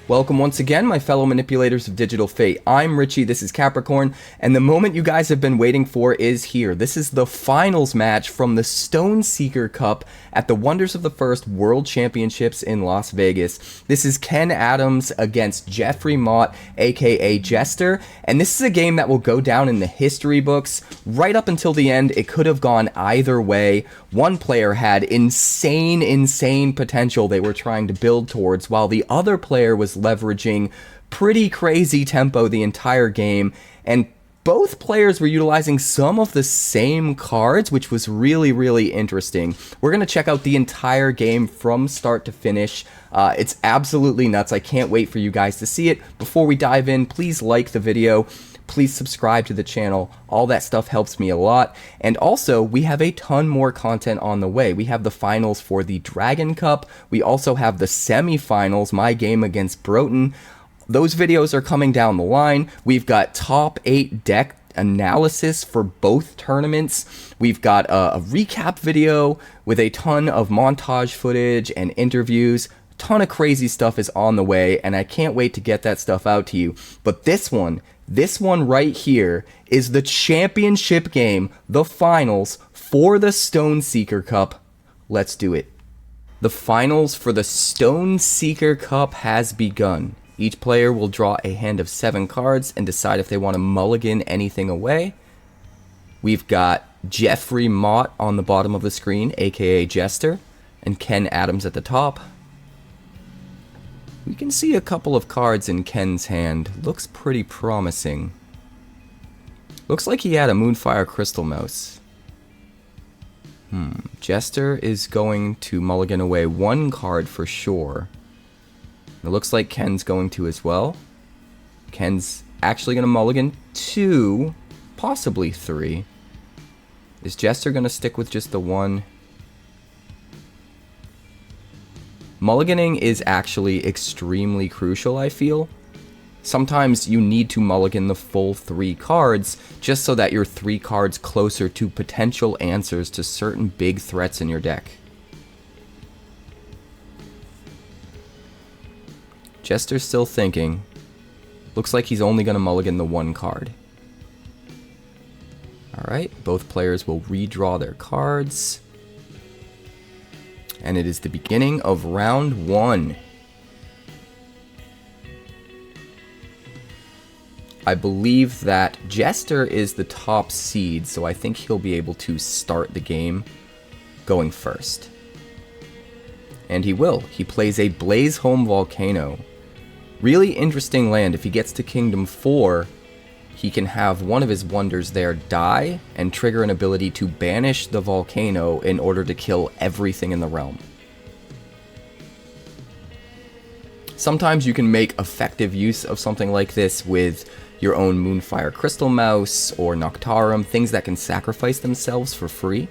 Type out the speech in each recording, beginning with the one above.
Welcome once again, my fellow manipulators of digital fate. I'm Richie, this is Capricorn, and the moment you guys have been waiting for is here. This is the finals match from the Stoneseeker Cup at the Wonders of the First World Championships in Las Vegas. This is Ken Adams against Geoffrey Mott, aka Jester, and this is a game that will go down in the history books. Right up until the end, it could have gone either way. One player had insane potential they were trying to build towards, while the other player was leveraging pretty crazy tempo the entire game, and both players were utilizing some of the same cards, which was really interesting. We're going to check out the entire game from start to finish. It's absolutely nuts. I can't wait for you guys to see it. Before we dive in, please like the video. Please subscribe to the channel. All that stuff helps me a lot. And also, we have a ton more content on the way. We have the finals for the Dragon Cup. We also have the semifinals, my game against Broten. Those videos are coming down the line. We've got top 8 deck analysis for both tournaments. We've got a recap video with a ton of montage footage and interviews. A ton of crazy stuff is on the way, and I can't wait to get that stuff out to you. But this one right here is the championship game, the finals for the Stoneseeker Cup. Let's do it. The finals for the Stoneseeker Cup has begun. Each player will draw a hand of 7 cards and decide if they want to mulligan anything away. We've got Geoffrey Mott on the bottom of the screen, aka Jester, and Ken Adams at the top. We can see a couple of cards in Ken's hand. Looks pretty promising. Looks like he had a Moonfire Crystal Mouse. Jester is going to mulligan away 1 card for sure. It looks like Ken's going to as well. Ken's actually going to mulligan 2, possibly 3. Is Jester going to stick with just the 1? Mulliganing is actually extremely crucial, I feel. Sometimes you need to mulligan the full 3 cards just so that you're 3 cards closer to potential answers to certain big threats in your deck. Jester's still thinking. Looks like he's only going to mulligan the 1 card. Alright, both players will redraw their cards. And it is the beginning of round 1. I believe that Jester is the top seed, so I think he'll be able to start the game going first. And he will. He plays a Blazeholm Volcano. Really interesting land. If he gets to Kingdom 4, he can have one of his wonders there die and trigger an ability to banish the volcano in order to kill everything in the realm. Sometimes you can make effective use of something like this with your own Moonfire Crystal Mouse or Noctarum, things that can sacrifice themselves for free.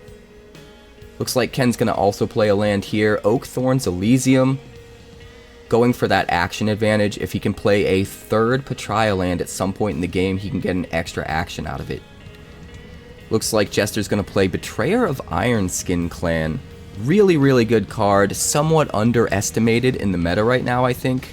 Looks like Ken's going to also play a land here, Oakthorn's Elysium. Going for that action advantage. If he can play a 3rd Patria land at some point in the game, he can get an extra action out of it. Looks like Jester's going to play Betrayer of Ironskin Clan. Really good card. Somewhat underestimated in the meta right now, I think.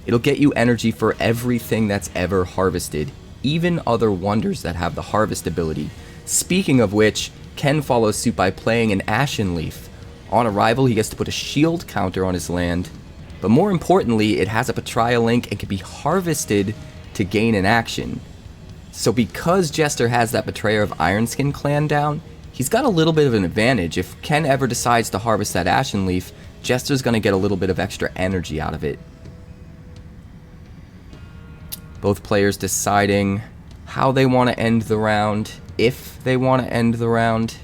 It'll get you energy for everything that's ever harvested. Even other wonders that have the harvest ability. Speaking of which, Ken follows suit by playing an Ashen Leaf. On arrival, he gets to put a shield counter on his land. But more importantly, it has a Patria link and can be harvested to gain an action. So because Jester has that Betrayer of Ironskin Clan down, he's got a little bit of an advantage. If Ken ever decides to harvest that Ashen Leaf, Jester's going to get a little bit of extra energy out of it. Both players deciding how they want to end the round, if they want to end the round.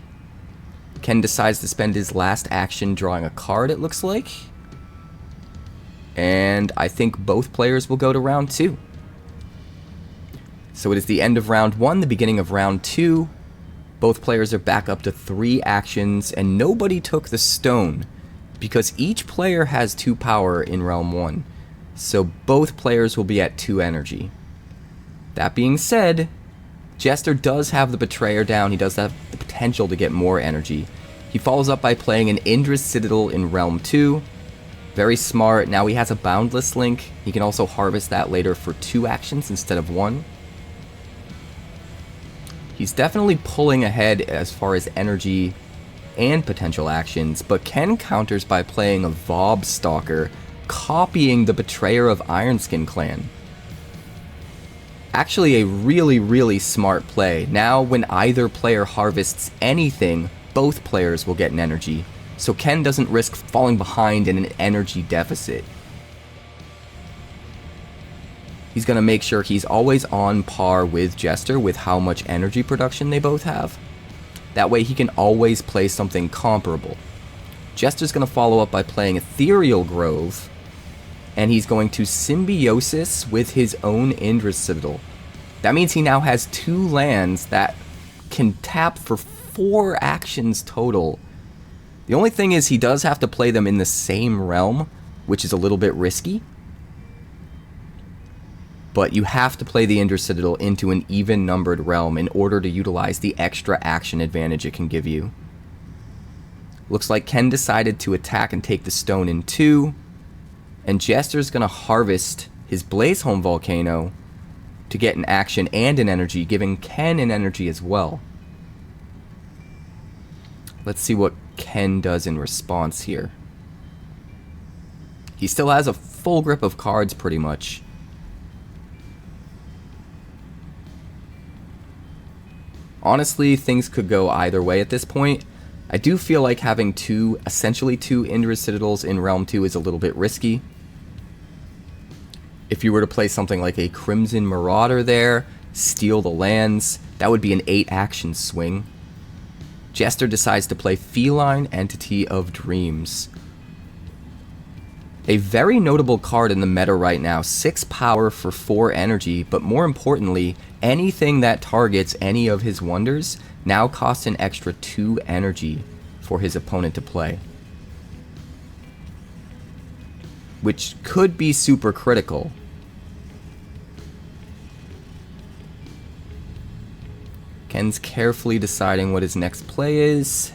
Ken decides to spend his last action drawing a card, it looks like. And I think both players will go to round 2. So it is the end of round 1, the beginning of round 2. Both players are back up to 3 actions, and nobody took the stone, because each player has 2 power in realm 1. So both players will be at 2 energy. That being said, Jester does have the Betrayer down. He does have the potential to get more energy. He follows up by playing an Indra's Citadel in realm 2. Very smart. Now he has a Boundless Link. He can also harvest that later for 2 actions instead of 1. He's definitely pulling ahead as far as energy and potential actions, but Ken counters by playing a Vob Stalker, copying the Betrayer of Ironskin Clan. Actually a really smart play. Now when either player harvests anything, both players will get an energy, so Ken doesn't risk falling behind in an energy deficit. He's going to make sure he's always on par with Jester with how much energy production they both have. That way he can always play something comparable. Jester's going to follow up by playing Ethereal Grove, and he's going to Symbiosis with his own Indra's Citadel. That means he now has 2 lands that can tap for 4 actions total. The only thing is he does have to play them in the same realm, which is a little bit risky. But you have to play the Indra's Citadel into an even-numbered realm in order to utilize the extra action advantage it can give you. Looks like Ken decided to attack and take the stone in 2, and Jester's going to harvest his Blazeholm Volcano to get an action and an energy, giving Ken an energy as well. Let's see what Ken does in response here. He still has a full grip of cards pretty much. Honestly, things could go either way at this point. I do feel like having essentially two Indra's Citadels in Realm 2 is a little bit risky. If you were to play something like a Crimson Marauder there, steal the lands, that would be an 8 action swing. Jester decides to play Feline Entity of Dreams. A very notable card in the meta right now, 6 power for 4 energy, but more importantly, anything that targets any of his wonders now costs an extra 2 energy for his opponent to play. Which could be super critical. Ken's carefully deciding what his next play is.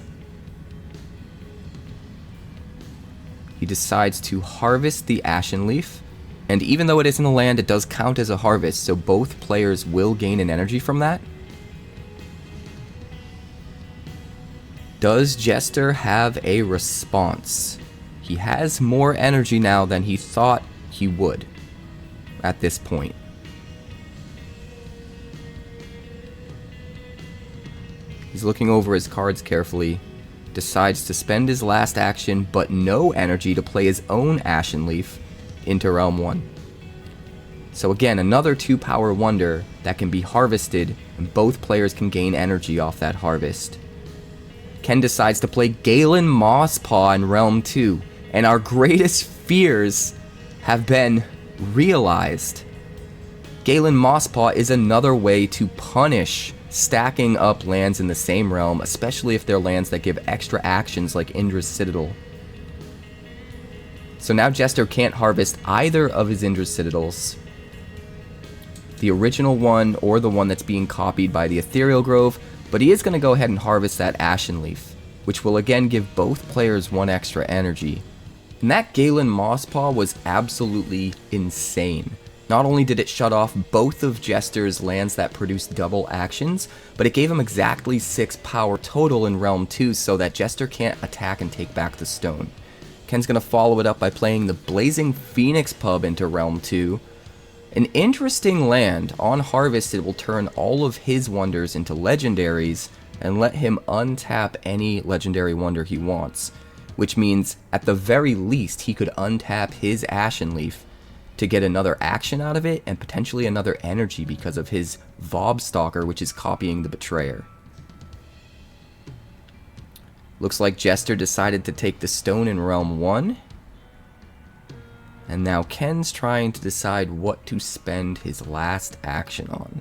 He decides to harvest the Ashen Leaf, and even though it isn't a land, it does count as a harvest, so both players will gain an energy from that. Does Jester have a response? He has more energy now than he thought he would at this point. He's looking over his cards carefully, decides to spend his last action but no energy to play his own Ashen Leaf into Realm 1. So again, another 2 power wonder that can be harvested, and both players can gain energy off that harvest. Ken decides to play Galen Mosspaw in Realm 2, and our greatest fears have been realized. Galen Mosspaw is another way to punish stacking up lands in the same realm, especially if they're lands that give extra actions like Indra's Citadel. So now Jester can't harvest either of his Indra's Citadels, the original one or the one that's being copied by the Ethereal Grove, but he is going to go ahead and harvest that Ashen Leaf, which will again give both players 1 extra energy. And that Galen Mosspaw was absolutely insane. Not only did it shut off both of Jester's lands that produced double actions, but it gave him exactly 6 power total in Realm 2 so that Jester can't attack and take back the stone. Ken's going to follow it up by playing the Blazing Phoenix Pub into Realm 2. An interesting land. On harvest, it will turn all of his wonders into legendaries and let him untap any legendary wonder he wants, which means at the very least he could untap his Ashen Leaf to get another action out of it and potentially another energy because of his Vob Stalker, which is copying the Betrayer. Looks like Jester decided to take the stone in Realm 1. And now Ken's trying to decide what to spend his last action on.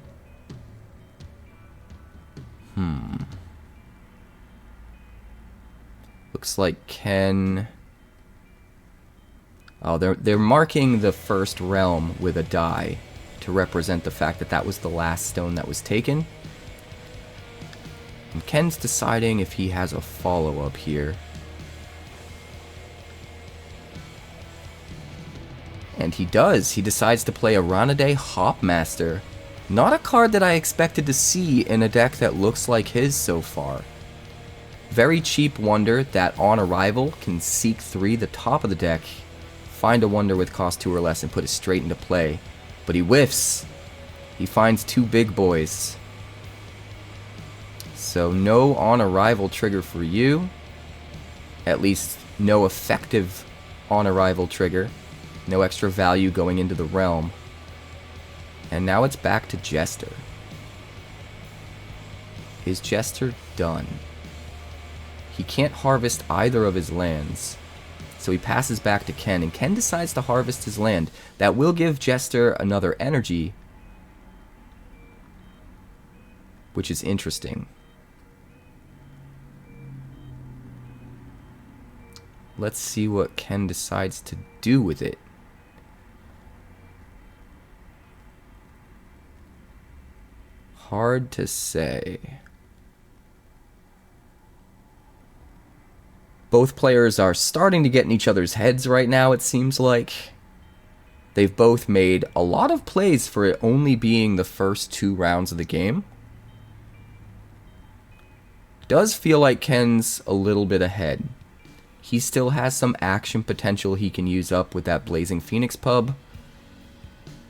Looks like Ken... Oh, they're marking the first realm with a die to represent the fact that that was the last stone that was taken. And Ken's deciding if he has a follow-up here. And he does. He decides to play a 𝐼𝐈𝐑𝐒 Hopmaster. Not a card that I expected to see in a deck that looks like his so far. Very cheap wonder that on arrival can seek 3 the top of the deck, find a wonder with cost 2 or less and put it straight into play. But he whiffs. He finds 2 big boys. So no on arrival trigger for you. At least no effective on arrival trigger. No extra value going into the realm. And now it's back to Jester. Is Jester done? He can't harvest either of his lands. So he passes back to Ken, and Ken decides to harvest his land. That will give Jester another energy, which is interesting. Let's see what Ken decides to do with it. Hard to say. Both players are starting to get in each other's heads right now, it seems like. They've both made a lot of plays for it only being the first 2 rounds of the game. Does feel like Ken's a little bit ahead. He still has some action potential he can use up with that Blazing Phoenix pub,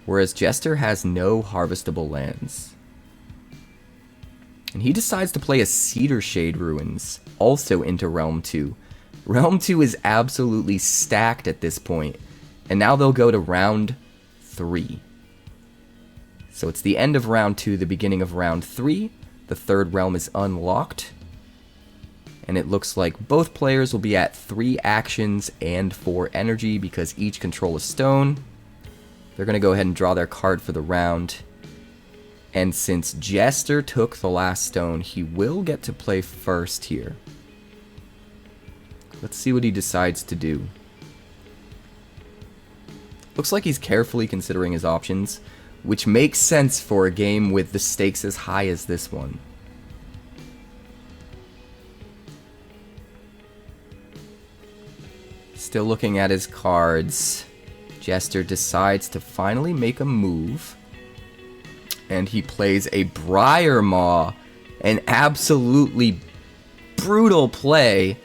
whereas Jester has no harvestable lands. And he decides to play a Cedar Shade Ruins, also into Realm 2. Realm 2 is absolutely stacked at this point, and now they'll go to round 3. So it's the end of round 2, the beginning of round 3. The 3rd realm is unlocked. And it looks like both players will be at 3 actions and 4 energy because each control a stone. They're going to go ahead and draw their card for the round. And since Jester took the last stone, he will get to play first here. Let's see what he decides to do. Looks like he's carefully considering his options, which makes sense for a game with the stakes as high as this one. Still looking at his cards, Jester decides to finally make a move. And he plays a Briar Maw, an absolutely brutal play,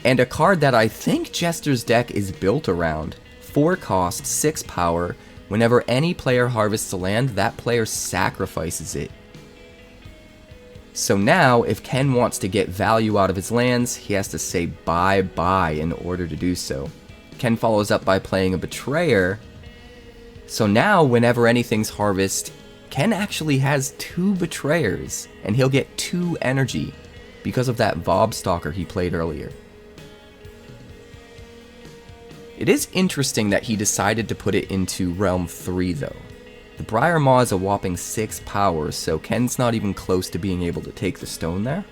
and a card that I think Jester's deck is built around. 4 cost, 6 power. Whenever any player harvests a land, that player sacrifices it. So now, if Ken wants to get value out of his lands, he has to say bye-bye in order to do so. Ken follows up by playing a Betrayer. So now, whenever anything's harvested, Ken actually has 2 Betrayers, and he'll get 2 energy because of that Vobstalker he played earlier. It is interesting that he decided to put it into Realm 3 though. The Briar Maw is a whopping 6 power, so Ken's not even close to being able to take the stone there.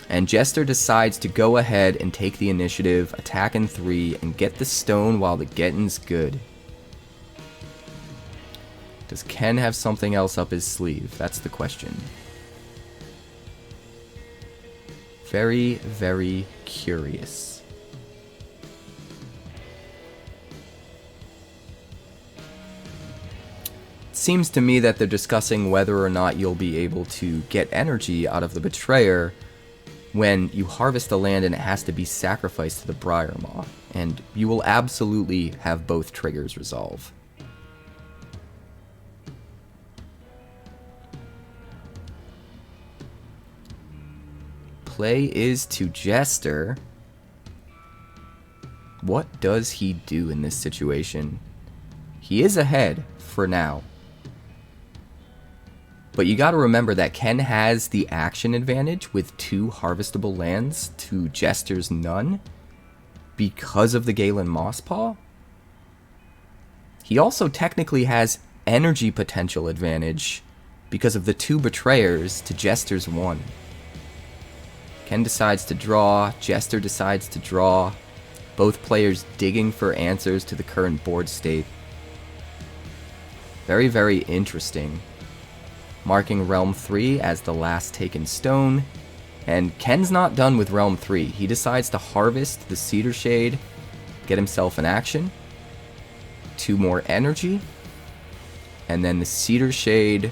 And Jester decides to go ahead and take the initiative, attack in 3, and get the stone while the getting's good. Does Ken have something else up his sleeve? That's the question. Very, very curious. Seems to me that they're discussing whether or not you'll be able to get energy out of the Betrayer when you harvest a land and it has to be sacrificed to the Briar Maw, and you will absolutely have both triggers resolve. Play is to Jester. What does he do in this situation? He is ahead for now. But you gotta remember that Ken has the action advantage with 2 harvestable lands to Jester's none because of the Galen Mosspaw. He also technically has energy potential advantage because of the 2 Betrayers to Jester's 1. Ken decides to draw, Jester decides to draw, both players digging for answers to the current board state. Very, very interesting. Marking Realm 3 as the last taken stone, and Ken's not done with Realm 3. He decides to harvest the Cedar Shade get himself an action. 2 more energy. And then the Cedar Shade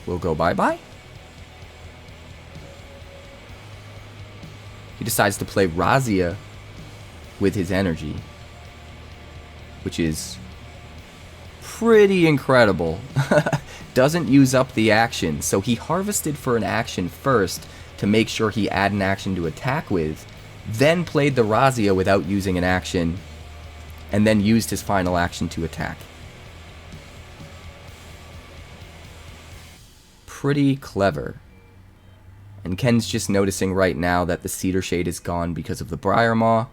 will go bye-bye. He decides to play Razia with his energy, which is pretty incredible. Doesn't use up the action, so he harvested for an action first to make sure he had an action to attack with, then played the Razia without using an action, and then used his final action to attack. Pretty clever. And Ken's just noticing right now that the Cedar Shade is gone because of the Briar Maw.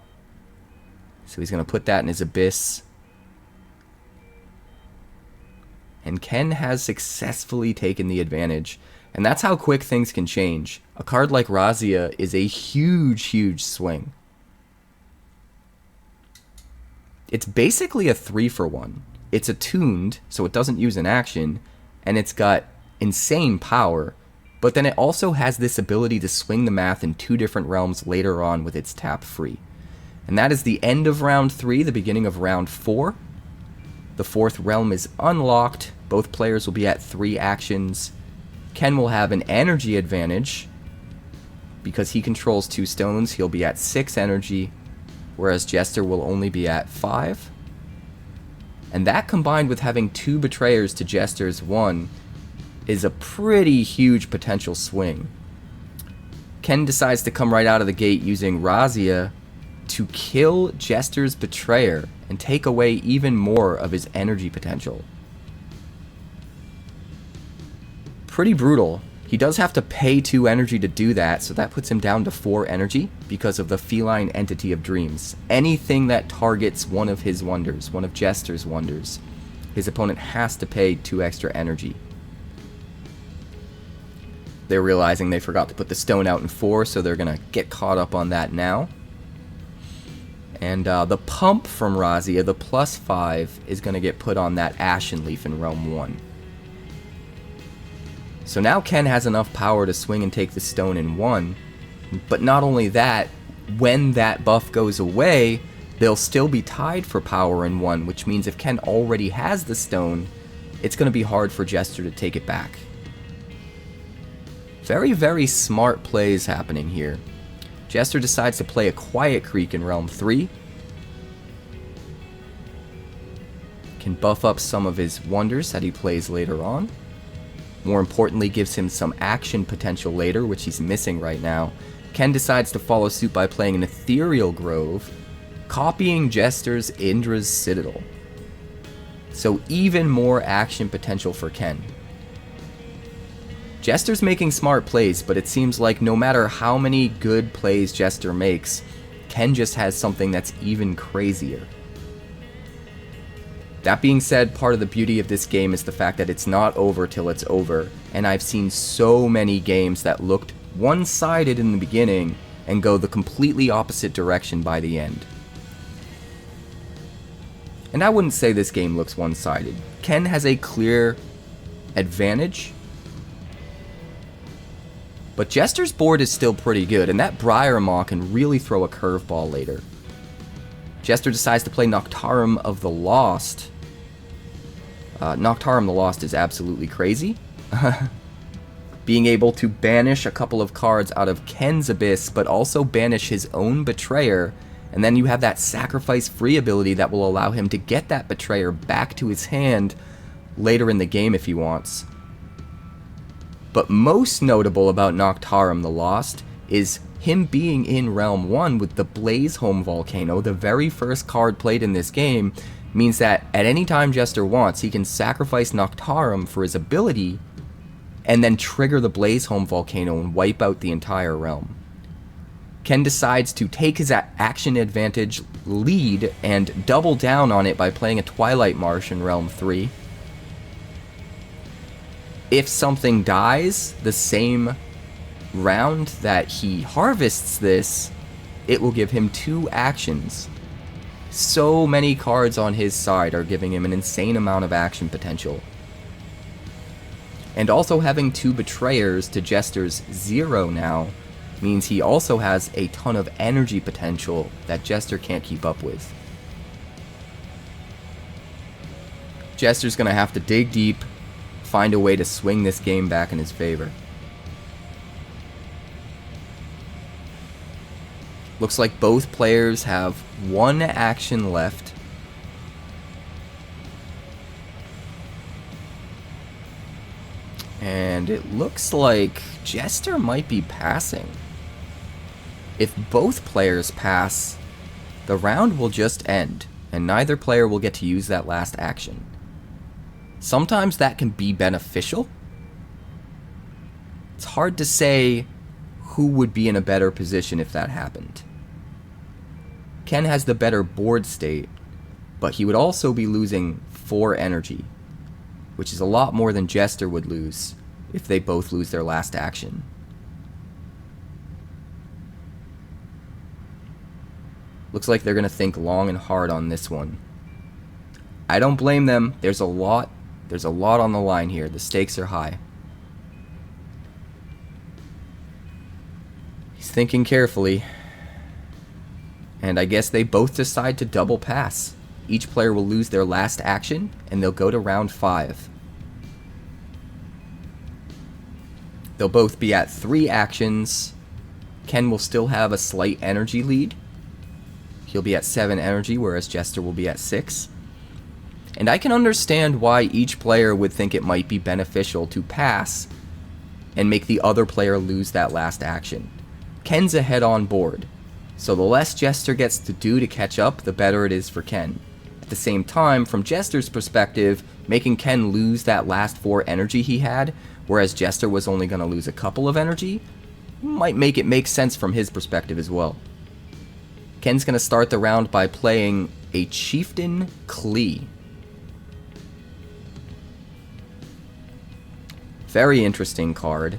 So he's going to put that in his Abyss. And Ken has successfully taken the advantage. And that's how quick things can change. A card like Razia is a huge, huge swing. It's basically a 3-for-1. It's attuned, so it doesn't use an action. And it's got insane power. But then it also has this ability to swing the math in 2 different realms later on with its tap free. And that is the end of round 3, the beginning of round 4. The 4th realm is unlocked. Both players will be at 3 actions. Ken will have an energy advantage. Because he controls 2 stones, he'll be at 6 energy, whereas Jester will only be at 5. And that combined with having 2 Betrayers to Jester's 1 is a pretty huge potential swing. Ken decides to come right out of the gate using Razia to kill Jester's Betrayer and take away even more of his energy potential. Pretty brutal. He does have to pay 2 energy to do that, so that puts him down to 4 energy because of the Feline Entity of Dreams. Anything that targets one of his wonders, one of Jester's wonders, his opponent has to pay 2 extra energy. They're realizing they forgot to put the stone out in 4, so they're going to get caught up on that now. And the pump from Razia, the +5, is going to get put on that Ashen Leaf in Realm 1. So now Ken has enough power to swing and take the stone in 1. But not only that, when that buff goes away, they'll still be tied for power in 1, which means if Ken already has the stone, it's going to be hard for Jester to take it back. Very, very smart plays happening here. Jester decides to play a Quiet Creek in Realm 3. Can buff up some of his wonders that he plays later on. More importantly, gives him some action potential later, which he's missing right now. Ken decides to follow suit by playing an Ethereal Grove, copying Jester's Indra's Citadel. So even more action potential for Ken. Jester's making smart plays, but it seems like no matter how many good plays Jester makes, Ken just has something that's even crazier. That being said, part of the beauty of this game is the fact that it's not over till it's over, and I've seen so many games that looked one-sided in the beginning and go the completely opposite direction by the end. And I wouldn't say this game looks one-sided. Ken has a clear advantage, but Jester's board is still pretty good, and that Briar Maw can really throw a curveball later. Jester decides to play Noctarum of the Lost. Noctarum the Lost is absolutely crazy. Being able to banish a couple of cards out of Ken's Abyss, but also banish his own Betrayer, and then you have that sacrifice free ability that will allow him to get that Betrayer back to his hand later in the game if he wants. But most notable about Noctarum the Lost is him being in Realm 1 with the Blaze-Home Volcano. The very first card played in this game means that at any time Jester wants, he can sacrifice Noctarum for his ability and then trigger the Blaze-Home Volcano and wipe out the entire realm. Ken decides to take his action advantage lead and double down on it by playing a Twilight Marsh in Realm 3. If something dies the same round that he harvests this, it will give him 2 actions. So many cards on his side are giving him an insane amount of action potential. And also having 2 Betrayers to Jester's 0 now means he also has a ton of energy potential that Jester can't keep up with. Jester's going to have to dig deep, find a way to swing this game back in his favor. Looks like both players have one action left. And it looks like Jester might be passing. If both players pass, the round will just end, and neither player will get to use that last action. Sometimes that can be beneficial. It's hard to say who would be in a better position if that happened. Ken has the better board state, but he would also be losing 4 energy, which is a lot more than Jester would lose if they both lose their last action. Looks like they're going to think long and hard on this one. I don't blame them. There's a lot on the line here. The stakes are high. He's thinking carefully. And I guess they both decide to double pass. Each player will lose their last action, and they'll go to round 5. They'll both be at 3 actions. Ken will still have a slight energy lead. He'll be at 7 energy, whereas Jester will be at 6. And I can understand why each player would think it might be beneficial to pass and make the other player lose that last action. Ken's ahead on board, so the less Jester gets to do to catch up, the better it is for Ken. At the same time, from Jester's perspective, making Ken lose that last 4 energy he had, whereas Jester was only going to lose a couple of energy, might make it make sense from his perspective as well. Ken's going to start the round by playing a Chieftain Klee. Very interesting card.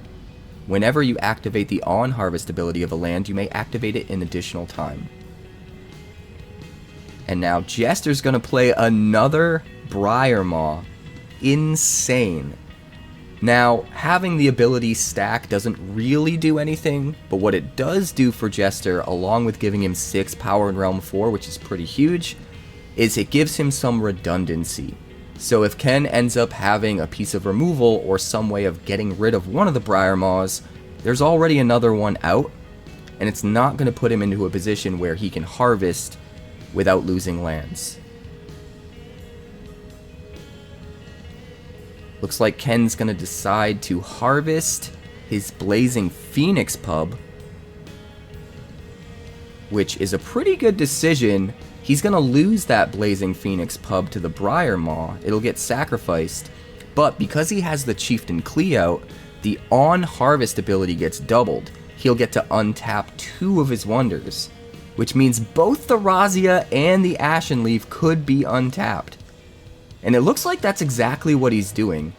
Whenever you activate the on-harvest ability of a land, you may activate it in additional time. And now Jester's going to play another Briarmaw. Insane. Now, having the ability stack doesn't really do anything, but what it does do for Jester, along with giving him 6 power in Realm 4, which is pretty huge, is it gives him some redundancy. So if Ken ends up having a piece of removal or some way of getting rid of one of the Briarmaws, there's already another one out, and it's not going to put him into a position where he can harvest without losing lands. Looks like Ken's going to decide to harvest his Blazing Phoenix pub, which is a pretty good decision. He's going to lose that Blazing Phoenix pub to the Briarmaw. It'll get sacrificed, but because he has the Chieftain Klee out, the on-harvest ability gets doubled. He'll get to untap 2 of his wonders, which means both the Razzia and the Ashenleaf could be untapped. And it looks like that's exactly what he's doing.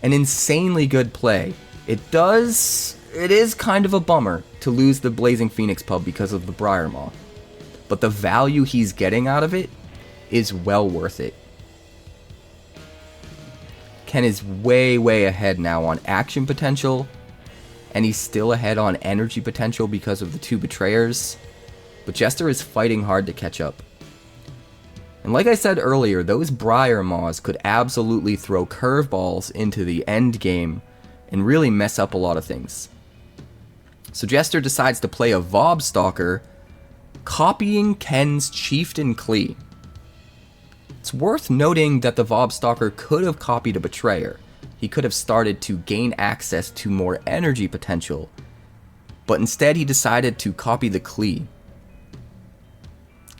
An insanely good play. It is kind of a bummer to lose the Blazing Phoenix pub because of the Briarmaw, but the value he's getting out of it is well worth it. Ken is way ahead now on action potential, and he's still ahead on energy potential because of the 2 Betrayers, but Jester is fighting hard to catch up. And like I said earlier, those Briarmaws could absolutely throw curveballs into the end game and really mess up a lot of things. So Jester decides to play a Vobstalker, copying Ken's Chieftain Klee. It's worth noting that the Vobstalker could have copied a Betrayer. He could have started to gain access to more energy potential, but instead he decided to copy the Klee.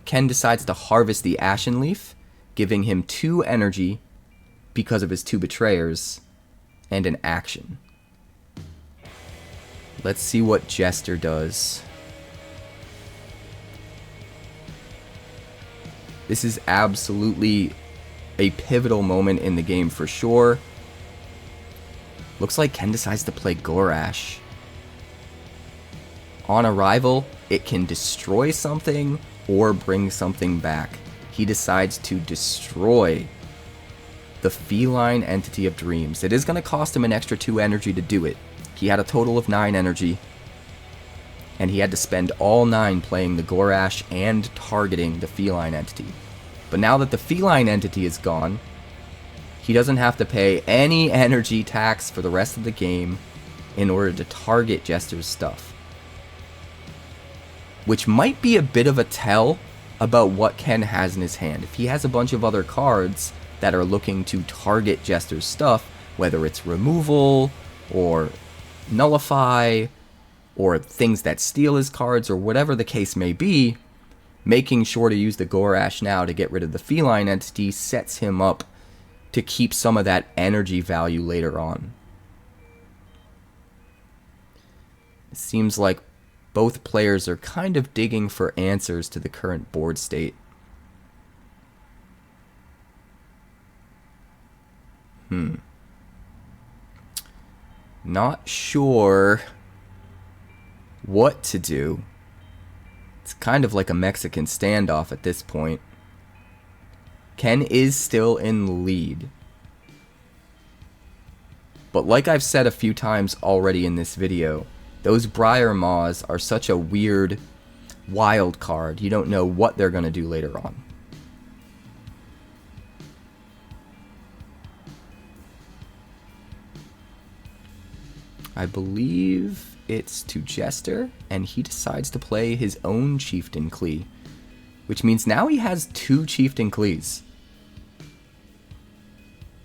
Ken decides to harvest the Ashenleaf, giving him 2 energy because of his 2 Betrayers, and an action. Let's see what Jester does. This is absolutely a pivotal moment in the game for sure. Looks like Ken decides to play Gorash. On arrival, it can destroy something or bring something back. He decides to destroy the feline entity of dreams. It is going to cost him an extra 2 energy to do it. He had a total of 9 energy. and he had to spend all 9 playing the Gorash and targeting the feline entity. But now that the feline entity is gone, he doesn't have to pay any energy tax for the rest of the game in order to target Jester's stuff. Which might be a bit of a tell about what Ken has in his hand. If he has a bunch of other cards that are looking to target Jester's stuff, whether it's removal, or nullify, or things that steal his cards, or whatever the case may be, making sure to use the Gorash now to get rid of the feline entity sets him up to keep some of that energy value later on. It seems like both players are kind of digging for answers to the current board state. Not sure what to do. It's kind of like a Mexican standoff at this point. Ken is still in the lead. But like I've said a few times already in this video, those 𝐼𝐸 are such a weird, wild card. You don't know what they're going to do later on. I believe it's to Jester, and he decides to play his own Chieftain 𝐶𝐒, which means now he has 2 Chieftain 𝐶𝐒s.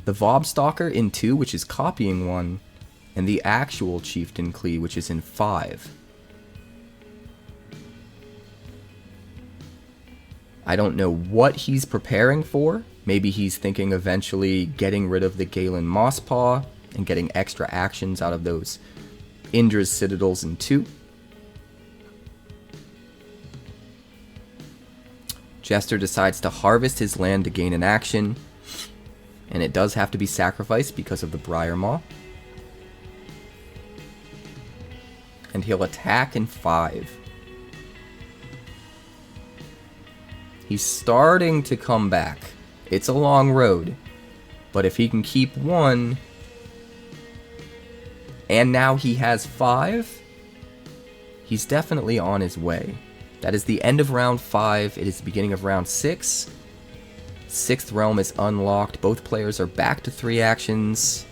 The Vobstalker in 2, which is copying 1, and the actual Chieftain 𝐶𝐒, which is in 5. I don't know what he's preparing for. Maybe he's thinking eventually getting rid of the Galen Mosspaw and getting extra actions out of those Indra's Citadels in 2. Jester decides to harvest his land to gain an action, and it does have to be sacrificed because of the 𝐼𝐸. And he'll attack in 5. He's starting to come back. It's a long road, but if he can keep 1, and now he has 5, he's definitely on his way. That is the end of round 5. It is the beginning of round 6. 6th realm is unlocked. Both players are back to 3 actions.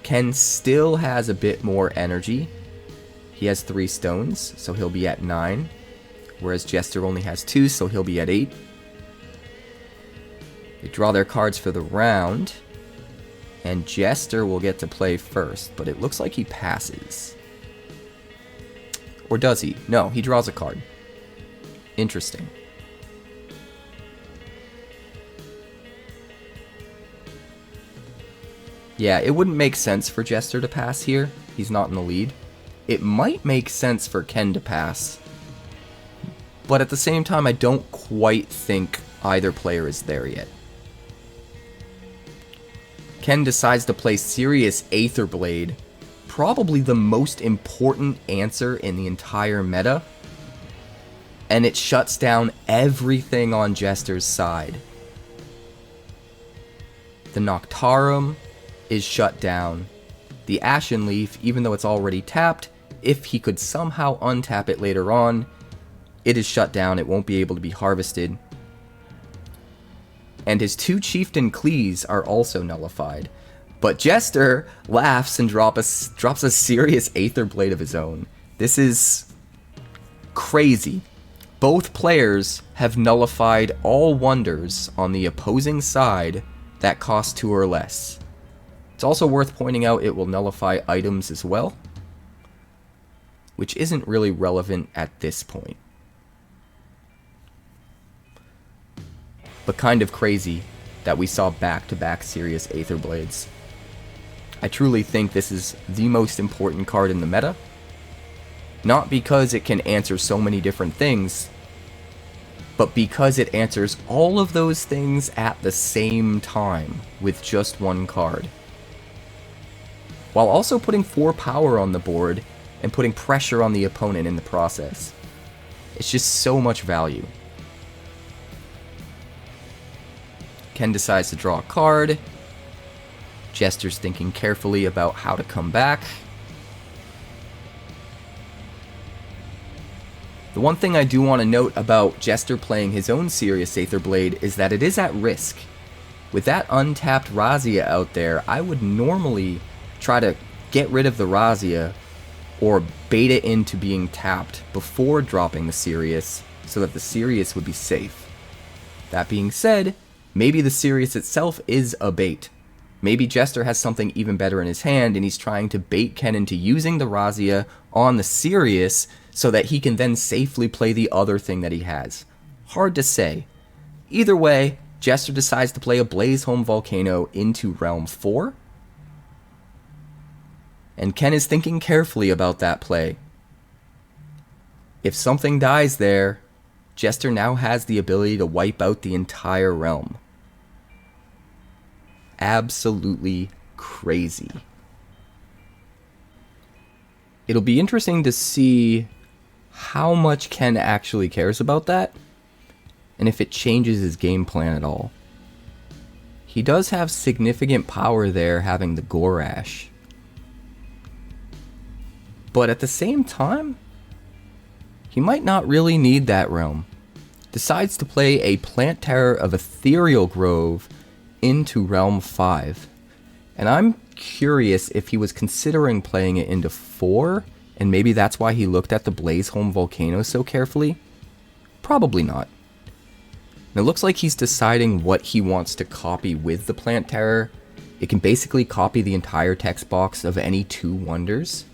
Ken still has a bit more energy. He has 3 stones, so he'll be at 9. Whereas Jester only has 2, so he'll be at 8. They draw their cards for the round, and Jester will get to play first, but it looks like he passes. Or does he? No, he draws a card. Interesting. Yeah, it wouldn't make sense for Jester to pass here. He's not in the lead. It might make sense for Ken to pass, but at the same time, I don't quite think either player is there yet. Ken decides to play Sirius Aetherblade, probably the most important answer in the entire meta, and it shuts down everything on Jester's side. The Noctarum is shut down. The Ashen Leaf, even though it's already tapped, if he could somehow untap it later on, it is shut down. It won't be able to be harvested. And his 2 Chieftain 𝐶𝐒s are also nullified. But Jester laughs and drops a Sirius Aetherblade of his own. This is crazy. Both players have nullified all wonders on the opposing side that cost 2 or less. It's also worth pointing out it will nullify items as well, which isn't really relevant at this point. But kind of crazy that we saw back-to-back Sirius Aetherblades. I truly think this is the most important card in the meta. Not because it can answer so many different things, but because it answers all of those things at the same time with just 1 card, while also putting 4 power on the board and putting pressure on the opponent in the process. It's just so much value. Ken decides to draw a card. Jester's thinking carefully about how to come back. The one thing I do want to note about Jester playing his own Sirius Aether Blade is that it is at risk. With that untapped Razzia out there, I would normally try to get rid of the Razzia or bait it into being tapped before dropping the Sirius so that the Sirius would be safe. That being said, maybe the Sirius itself is a bait. Maybe Jester has something even better in his hand and he's trying to bait Ken into using the Razzia on the Sirius so that he can then safely play the other thing that he has. Hard to say. Either way, Jester decides to play a Blaze-Home Volcano into Realm 4. And Ken is thinking carefully about that play. If something dies there, Jester now has the ability to wipe out the entire realm. Absolutely crazy. It'll be interesting to see how much Ken actually cares about that, and if it changes his game plan at all. He does have significant power there, having the Gorash. But at the same time, he might not really need that realm. Decides to play a Plant Terror of Ethereal Grove into Realm 5. And I'm curious if he was considering playing it into 4, and maybe that's why he looked at the Blaze-Home Volcano so carefully. Probably not. And it looks like he's deciding what he wants to copy with the Plant Terror. It can basically copy the entire text box of any 2 wonders,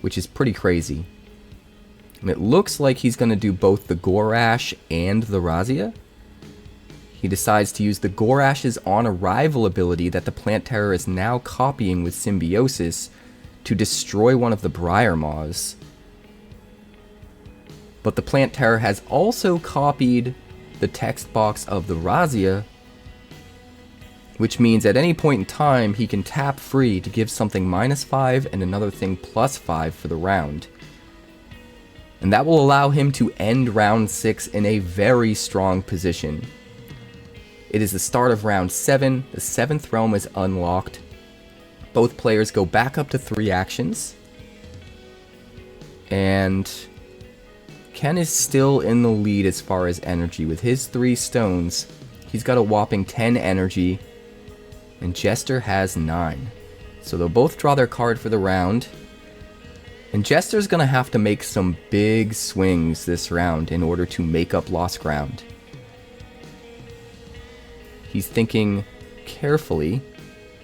which is pretty crazy. And it looks like he's going to do both the Gorash and the Razzia. He decides to use the Gorash's on-arrival ability that the Plant Terror is now copying with Symbiosis to destroy one of the Briar Maws. But the Plant Terror has also copied the text box of the Razzia, which means at any point in time he can tap free to give something -5 and another thing +5 for the round. And that will allow him to end round 6 in a very strong position. It is the start of round 7, the 7th realm is unlocked. Both players go back up to 3 actions. And Ken is still in the lead as far as energy. With his 3 stones, he's got a whopping 10 energy, and Jester has 9. So they'll both draw their card for the round. And Jester's going to have to make some big swings this round in order to make up lost ground. He's thinking carefully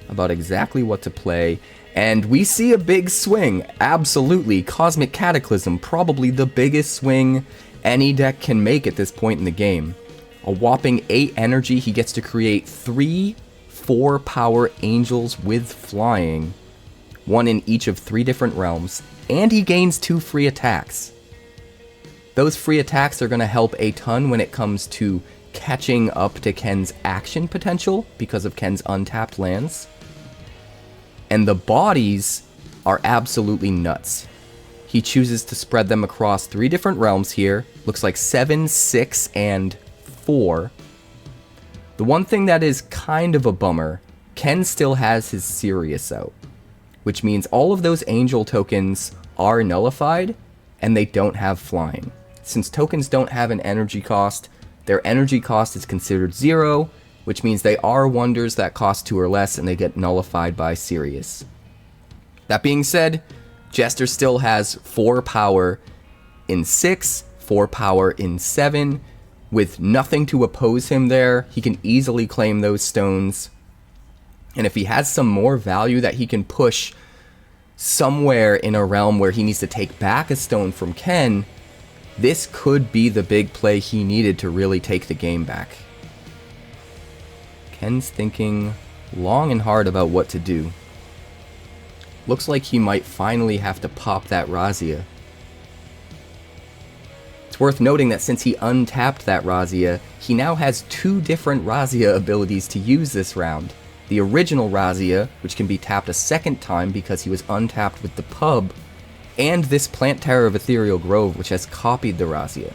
about exactly what to play, and we see a big swing. Absolutely. Cosmic Cataclysm, probably the biggest swing any deck can make at this point in the game. A whopping 8 energy, he gets to create 3 4-power angels with flying, 1 in each of 3 different realms, and he gains 2 free attacks. Those free attacks are going to help a ton when it comes to catching up to Ken's action potential because of Ken's untapped lands. And the bodies are absolutely nuts. He chooses to spread them across 3 different realms here. Looks like 7, 6, and 4. The one thing that is kind of a bummer, Ken still has his Sirius out, which means all of those angel tokens are nullified and they don't have flying. Since tokens don't have an energy cost, their energy cost is considered 0, which means they are wonders that cost 2 or less and they get nullified by Sirius. That being said, Jester still has 4 power in 6, 4 power in 7. With nothing to oppose him there, he can easily claim those stones. And if he has some more value that he can push somewhere in a realm where he needs to take back a stone from Ken, this could be the big play he needed to really take the game back. Ken's thinking long and hard about what to do. Looks like he might finally have to pop that Razzia. It's worth noting that since he untapped that Razzia, he now has 2 different Razzia abilities to use this round. The original Razzia, which can be tapped a second time because he was untapped with the pub, and this Plant Terror of Ethereal Grove, which has copied the Razzia.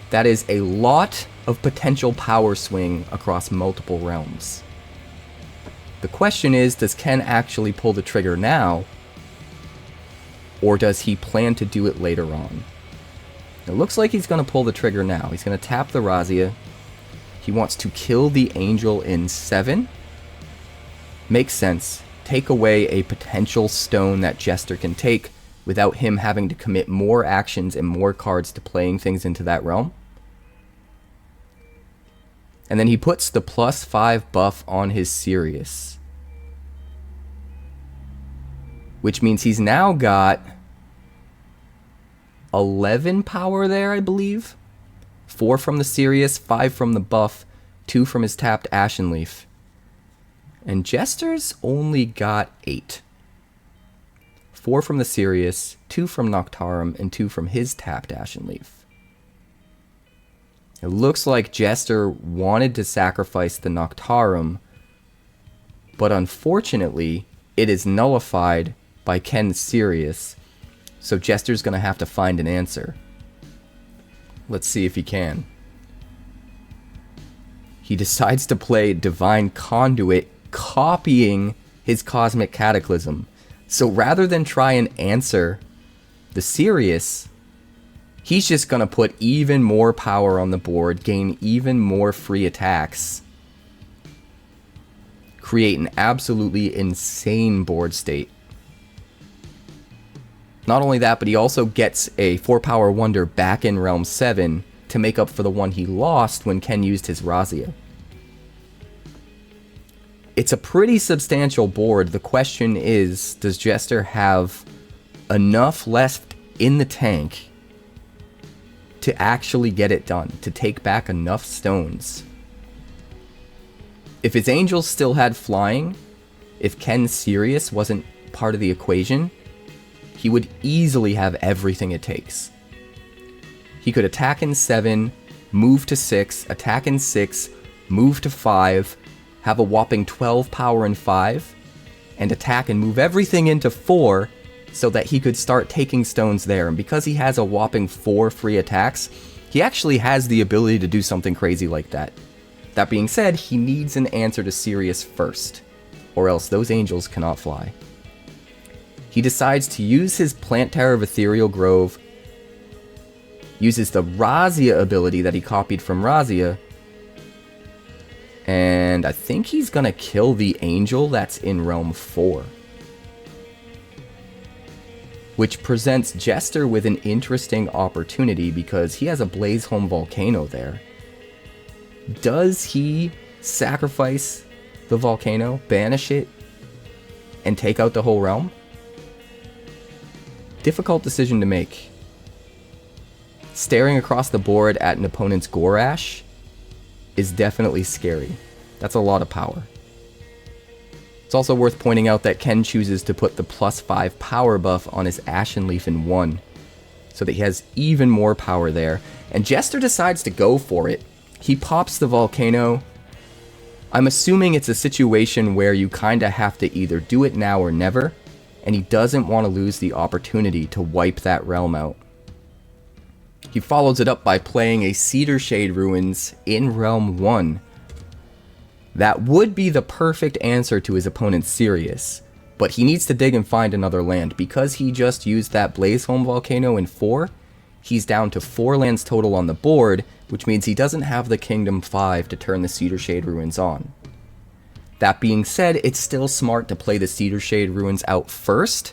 That is a lot of potential power swing across multiple realms. The question is, does Ken actually pull the trigger now, or does he plan to do it later on? It looks like he's going to pull the trigger now. He's going to tap the Razzia. He wants to kill the Angel in 7. Makes sense. Take away a potential stone that Jester can take without him having to commit more actions and more cards to playing things into that realm. And then he puts the +5 buff on his Sirius, which means he's now got 11 power there, I believe. 4 from the Sirius, 5 from the buff, 2 from his tapped Ashen Leaf. And Jester's only got 8. 4 from the Sirius, 2 from Noctarum, and 2 from his tapped Ashen Leaf. It looks like Jester wanted to sacrifice the Noctarum, but unfortunately, it is nullified by Ken's Sirius, so Jester's going to have to find an answer. Let's see if he can. He decides to play Divine Conduit, copying his Cosmic Cataclysm. So rather than try and answer the Sirius, he's just going to put even more power on the board, gain even more free attacks, create an absolutely insane board state. Not only that, but he also gets a 4-power wonder back in Realm 7 to make up for the one he lost when Ken used his Razzia. It's a pretty substantial board. The question is, does Jester have enough left in the tank to actually get it done, to take back enough stones? If his Angels still had flying, if Ken's Sirius wasn't part of the equation, he would easily have everything it takes. He could attack in 7, move to 6, attack in 6, move to 5, have a whopping 12 power in 5, and attack and move everything into 4 so that he could start taking stones there. And because he has a whopping 4 free attacks, he actually has the ability to do something crazy like that. That being said, he needs an answer to Sirius first, or else those Angels cannot fly. He decides to use his Plant Terror of Ethereal Grove, uses the Razzia ability that he copied from Razzia, and I think he's gonna kill the Angel that's in Realm 4. Which presents Jester with an interesting opportunity because he has a Blazeholm Volcano there. Does he sacrifice the Volcano, banish it, and take out the whole realm? Difficult decision to make. Staring across the board at an opponent's Gorash is definitely scary. That's a lot of power. It's also worth pointing out that Ken chooses to put the +5 power buff on his Ashen Leaf in 1, so that he has even more power there. And Jester decides to go for it. He pops the Volcano. I'm assuming it's a situation where you kinda have to either do it now or never, and he doesn't want to lose the opportunity to wipe that realm out. He follows it up by playing a Cedar Shade Ruins in Realm 1. That would be the perfect answer to his opponent's Sirius, but he needs to dig and find another land. Because he just used that Blazeholm Volcano in 4, he's down to 4 lands total on the board, which means he doesn't have the Kingdom 5 to turn the Cedar Shade Ruins on. That being said, it's still smart to play the Cedar Shade Ruins out first.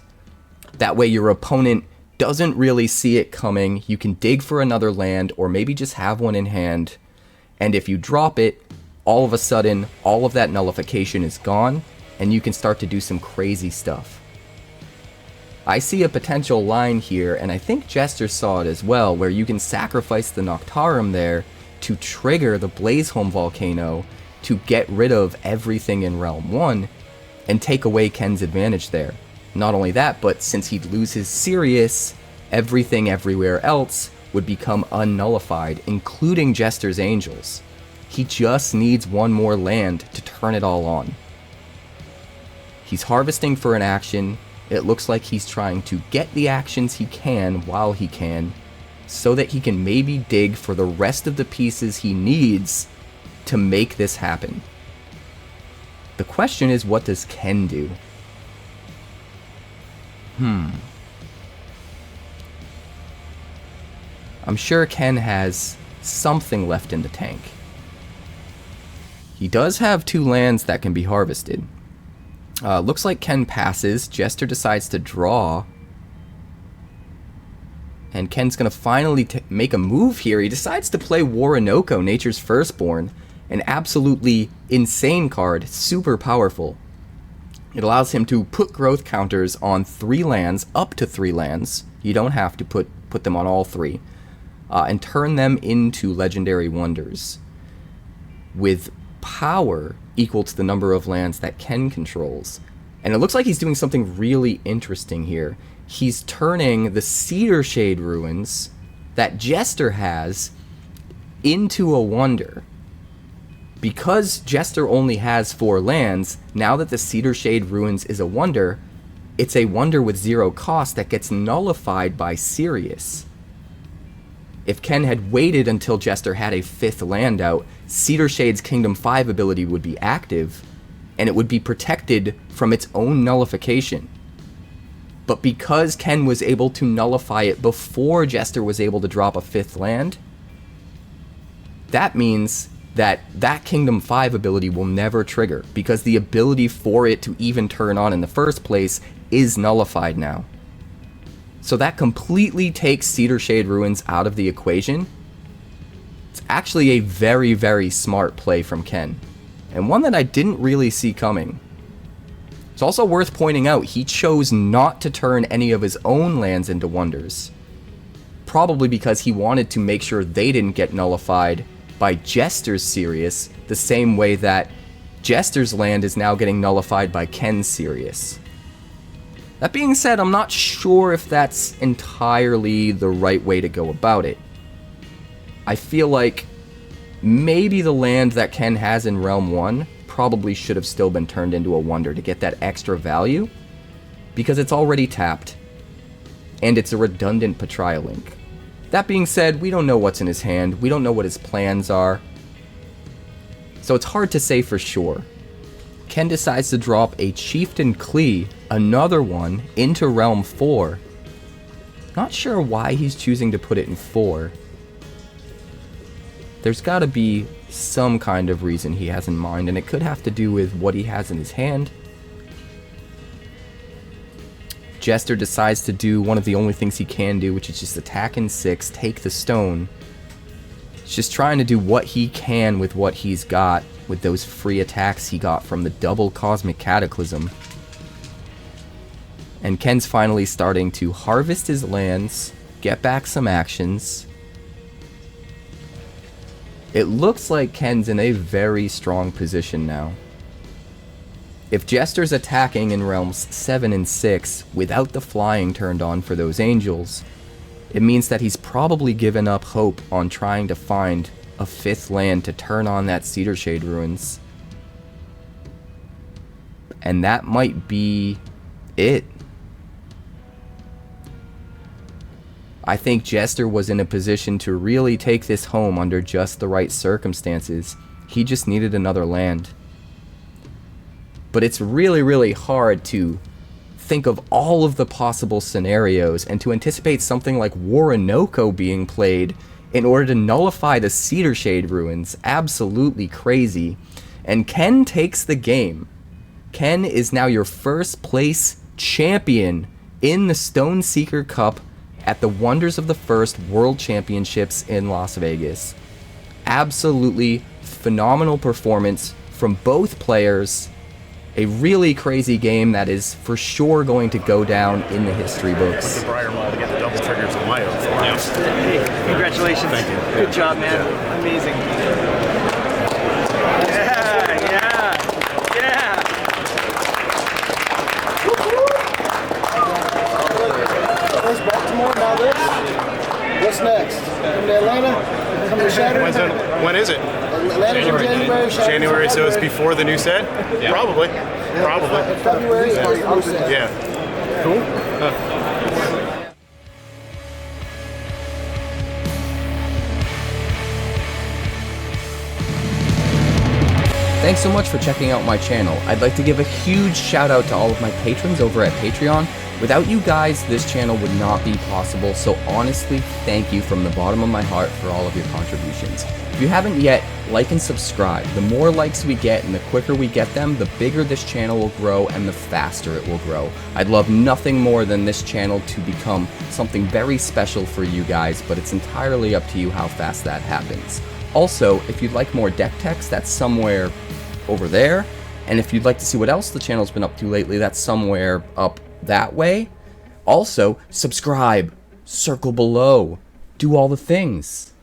That way your opponent doesn't really see it coming. You can dig for another land, or maybe just have one in hand. And if you drop it, all of a sudden, all of that nullification is gone, and you can start to do some crazy stuff. I see a potential line here, and I think Jester saw it as well, where you can sacrifice the Noctarum there to trigger the Blazeholm Volcano to get rid of everything in Realm 1 and take away Ken's advantage there. Not only that, but since he'd lose his Sirius, everything everywhere else would become unnullified, including Jester's Angels. He just needs one more land to turn it all on. He's harvesting for an action. It looks like he's trying to get the actions he can while he can, so that he can maybe dig for the rest of the pieces he needs to make this happen. The question is, what does Ken do? I'm sure Ken has something left in the tank. He does have 2 lands that can be harvested. Looks like Ken passes. Jester decides to draw. And Ken's going to finally make a move here. He decides to play 𝑊𝑎𝑟𝑎𝑛𝑐𝑒, Nature's Firstborn. An absolutely insane card, super powerful. It allows him to put growth counters on 3 lands, up to 3 lands. You don't have to put them on all 3. And turn them into legendary wonders. With power equal to the number of lands that Ken controls. And it looks like he's doing something really interesting here. He's turning the Cedarshade Ruins that Jester has into a wonder. Because Jester only has 4 lands, now that the Cedarshade Ruins is a wonder, it's a wonder with 0 cost that gets nullified by Sirius. If Ken had waited until Jester had a 5th land out, Cedarshade's Kingdom 5 ability would be active, and it would be protected from its own nullification. But because Ken was able to nullify it before Jester was able to drop a 5th land, that means that Kingdom 5 ability will never trigger, because the ability for it to even turn on in the first place is nullified now. So that completely takes Cedarshade Ruins out of the equation. It's actually a very, very smart play from Ken, and one that I didn't really see coming. It's also worth pointing out he chose not to turn any of his own lands into wonders. Probably because he wanted to make sure they didn't get nullified by Jester's Sirius, the same way that Jester's land is now getting nullified by Ken's Sirius. That being said, I'm not sure if that's entirely the right way to go about it. I feel like maybe the land that Ken has in Realm 1 probably should have still been turned into a wonder to get that extra value, because it's already tapped, and it's a redundant Petrial Link. That being said, we don't know what's in his hand, we don't know what his plans are, so it's hard to say for sure. Ken decides to drop a Chieftain Klee, another one, into Realm 4. Not sure why he's choosing to put it in 4. There's gotta be some kind of reason he has in mind, and it could have to do with what he has in his hand. Jester decides to do one of the only things he can do, which is just attack in 6, take the stone. He's just trying to do what he can with what he's got, with those free attacks he got from the double Cosmic Cataclysm. And Ken's finally starting to harvest his lands, get back some actions. It looks like Ken's in a very strong position now. If Jester's attacking in Realms 7 and 6 without the flying turned on for those angels, it means that he's probably given up hope on trying to find a 5th land to turn on that Cedarshade Ruins. And that might be it. I think Jester was in a position to really take this home under just the right circumstances. He just needed another land. But it's really, really hard to think of all of the possible scenarios and to anticipate something like 𝑊𝑎𝑟𝑎𝑛𝑐𝑒 being played in order to nullify the Cedarshade Ruins. Absolutely crazy. And Ken takes the game. Ken is now your first place champion in the Stoneseeker Cup at the Wonders of the First World Championships in Las Vegas. Absolutely phenomenal performance from both players. A really crazy game that is for sure going to go down in the history books. Briar Mall to get the double triggers on my own. Hey, congratulations. Thank you. Good job, man. Amazing. Yeah. First Baltimore, now this. What's next? Come to Atlanta? Come to Shattered? When is it? Atlanta's in January. January, so it's before the new set? Yeah. Probably. In February, it's the new set. Yeah. Cool. Thanks so much for checking out my channel. I'd like to give a huge shout out to all of my patrons over at Patreon. Without you guys, this channel would not be possible, so honestly, thank you from the bottom of my heart for all of your contributions. If you haven't yet, like and subscribe. The more likes we get and the quicker we get them, the bigger this channel will grow and the faster it will grow. I'd love nothing more than this channel to become something very special for you guys, but it's entirely up to you how fast that happens. Also, if you'd like more deck techs, that's somewhere over there. And if you'd like to see what else the channel's been up to lately, that's somewhere up that way. Also, subscribe, circle below, do all the things.